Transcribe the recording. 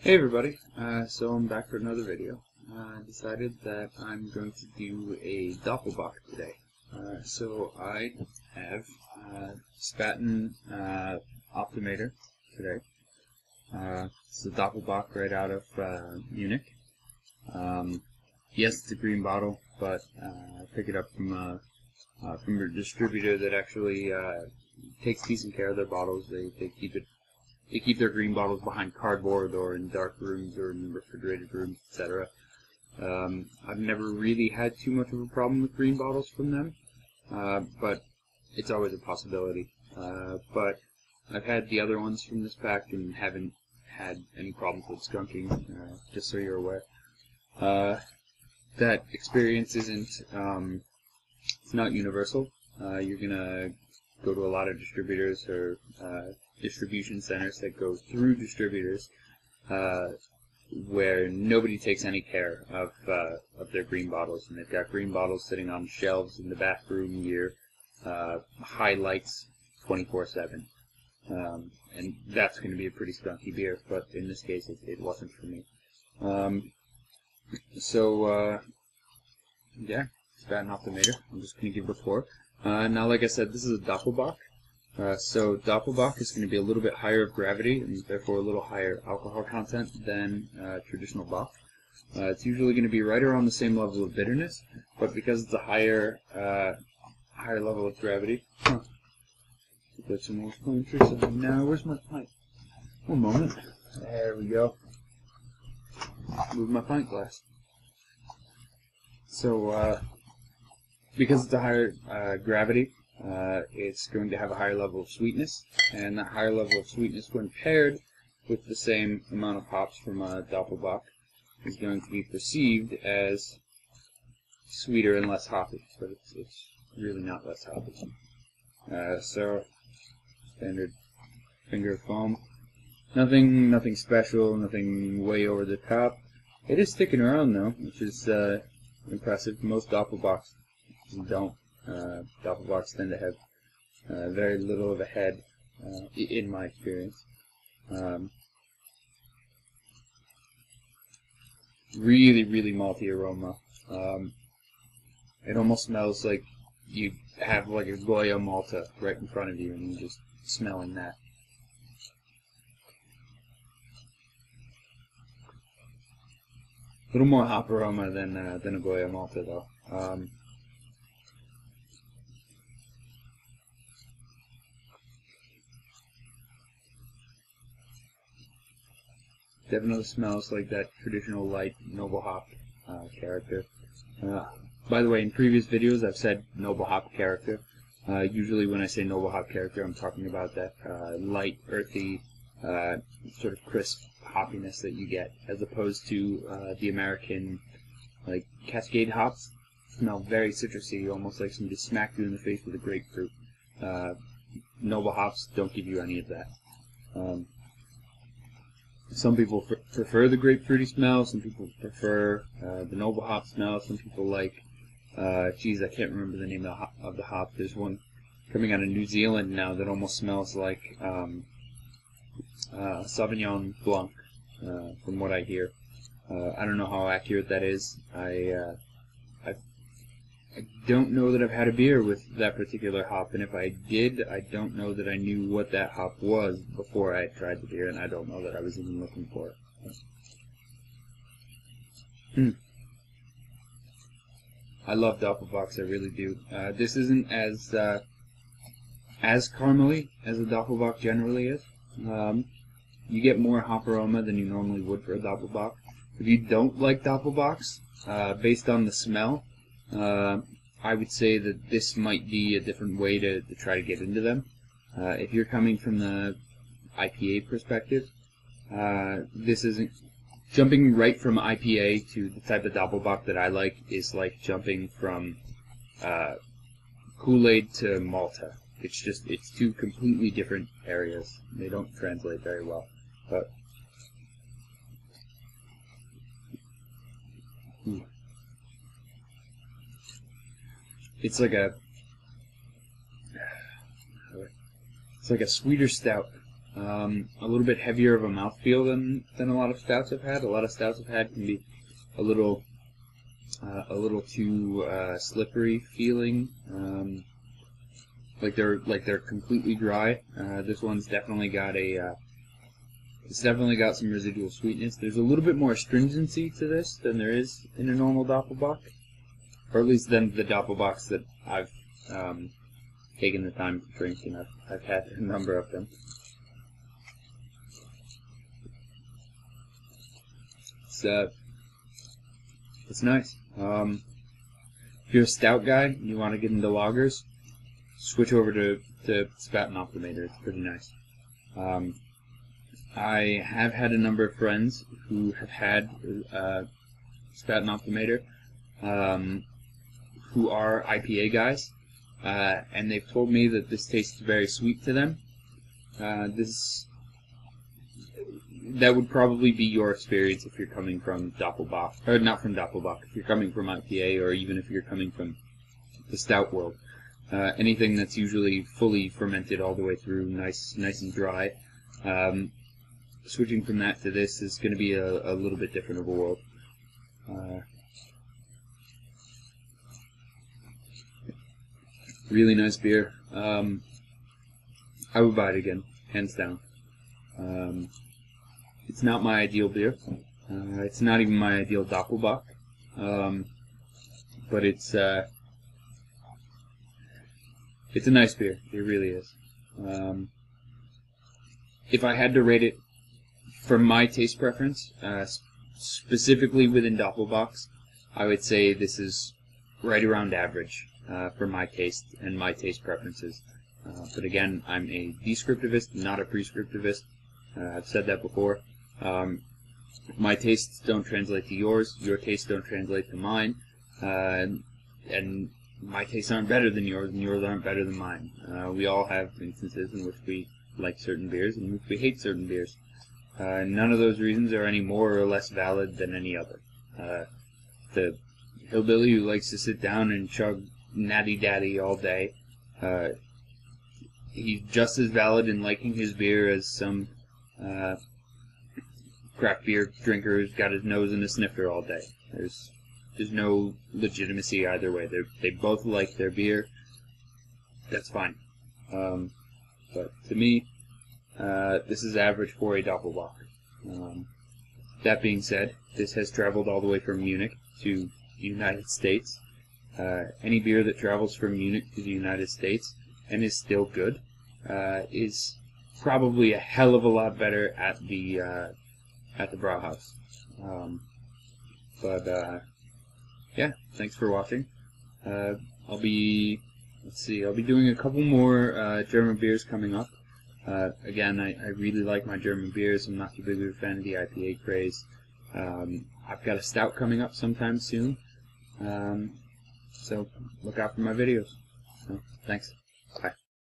Hey everybody, so I'm back for another video. I decided that I'm going to do a Doppelbock today. So I have Spaten Optimator today. It's a Doppelbock right out of Munich. Yes, it's a green bottle, but I pick it up from a distributor that actually takes decent care of their bottles. They keep their green bottles behind cardboard or in dark rooms or in refrigerated rooms, etc. I've never really had too much of a problem with green bottles from them, but it's always a possibility. But I've had the other ones from this pack and haven't had any problems with skunking, just so you're aware. That experience isn't, it's not universal. You're gonna go to a lot of distributors or distribution centers that go through distributors where nobody takes any care of their green bottles, and they've got green bottles sitting on shelves in the back room near highlights 24/7, and that's going to be a pretty skunky beer. But in this case, it wasn't for me. Yeah, Spaten Optimator. I'm just going to give it a pour. Now, like I said, this is a Doppelbock. So Doppelbock is going to be a little bit higher of gravity and therefore a little higher alcohol content than traditional Bock. It's usually going to be right around the same level of bitterness, but because it's a higher level of gravity. Get some more pointers. Now, where's my pint? One moment. There we go. Move my pint glass. So because it's a higher gravity, it's going to have a higher level of sweetness, and that higher level of sweetness, when paired with the same amount of hops from a Doppelbock, is going to be perceived as sweeter and less hoppy, but it's really not less hoppy. So, standard finger foam. Nothing special, nothing way over the top. It is sticking around though, which is impressive. Most Doppelbocks don't. Doppelbocks tend to have very little of a head, in my experience. Really malty aroma. It almost smells like you have like a Goya Malta right in front of you and you're just smelling that. A little more hop aroma than a Goya Malta though. Definitely smells like that traditional light noble hop character. By the way, in previous videos I've said noble hop character. Usually when I say noble hop character, I'm talking about that light, earthy, sort of crisp hoppiness that you get, as opposed to the American like Cascade hops. Smell very citrusy, almost like somebody smacked you in the face with a grapefruit. Noble hops don't give you any of that. Some people prefer the grapefruity smell, some people prefer the noble hop smell, some people like, geez, I can't remember the name of the hop. There's one coming out of New Zealand now that almost smells like Sauvignon Blanc, from what I hear. I don't know how accurate that is. I don't know that I've had a beer with that particular hop, and if I did, I don't know that I knew what that hop was before I had tried the beer, and I don't know that I was even looking for it. I love Doppelbocks, I really do. This isn't as caramely as a Doppelbock generally is. You get more hop aroma than you normally would for a Doppelbock. If you don't like Doppelbocks, based on the smell, I would say that this might be a different way to try to get into them. If you're coming from the IPA perspective, this isn't... Jumping right from IPA to the type of Doppelbock that I like is like jumping from Kool-Aid to Malta. It's two completely different areas. They don't translate very well. But it's like a sweeter stout. A little bit heavier of a mouthfeel than a lot of stouts I've had. A lot of stouts I've had can be a little too slippery feeling, like they're completely dry. This one's definitely got it's definitely got some residual sweetness. There's a little bit more astringency to this than there is in a normal Doppelbock, or at least than the Doppelbocks that I've taken the time to drink, and I've had a number of them. It's nice. If you're a stout guy and you want to get into lagers, switch over to Spaten Optimator. It's pretty nice. I have had a number of friends who have had Spaten Optimator, who are IPA guys, and they've told me that this tastes very sweet to them. That would probably be your experience if you're coming from Doppelbock, or not from Doppelbock, if you're coming from IPA, or even if you're coming from the stout world. Anything that's usually fully fermented all the way through, nice and dry. Switching from that to this is going to be a little bit different of a world. Really nice beer. I would buy it again, hands down. It's not my ideal beer. It's not even my ideal Doppelbock. But it's a nice beer. It really is. If I had to rate it for my taste preference, specifically within Doppelbocks, I would say this is right around average for my taste and my taste preferences. But again, I'm a descriptivist, not a prescriptivist. I've said that before. My tastes don't translate to yours, your tastes don't translate to mine, and my tastes aren't better than yours, and yours aren't better than mine. We all have instances in which we like certain beers and in which we hate certain beers. None of those reasons are any more or less valid than any other. The hillbilly who likes to sit down and chug Natty Daddy all day, he's just as valid in liking his beer as some craft beer drinker who's got his nose in a snifter all day. There's no legitimacy either way. They both like their beer. That's fine. But to me, this is average for a Doppelbock. That being said, this has traveled all the way from Munich to the United States. Any beer that travels from Munich to the United States and is still good is probably a hell of a lot better at the Brauhaus. Yeah, thanks for watching. I'll be doing a couple more German beers coming up. Again, I really like my German beers. I'm not too big of a fan of the IPA craze. I've got a stout coming up sometime soon. So look out for my videos. So, thanks. Bye.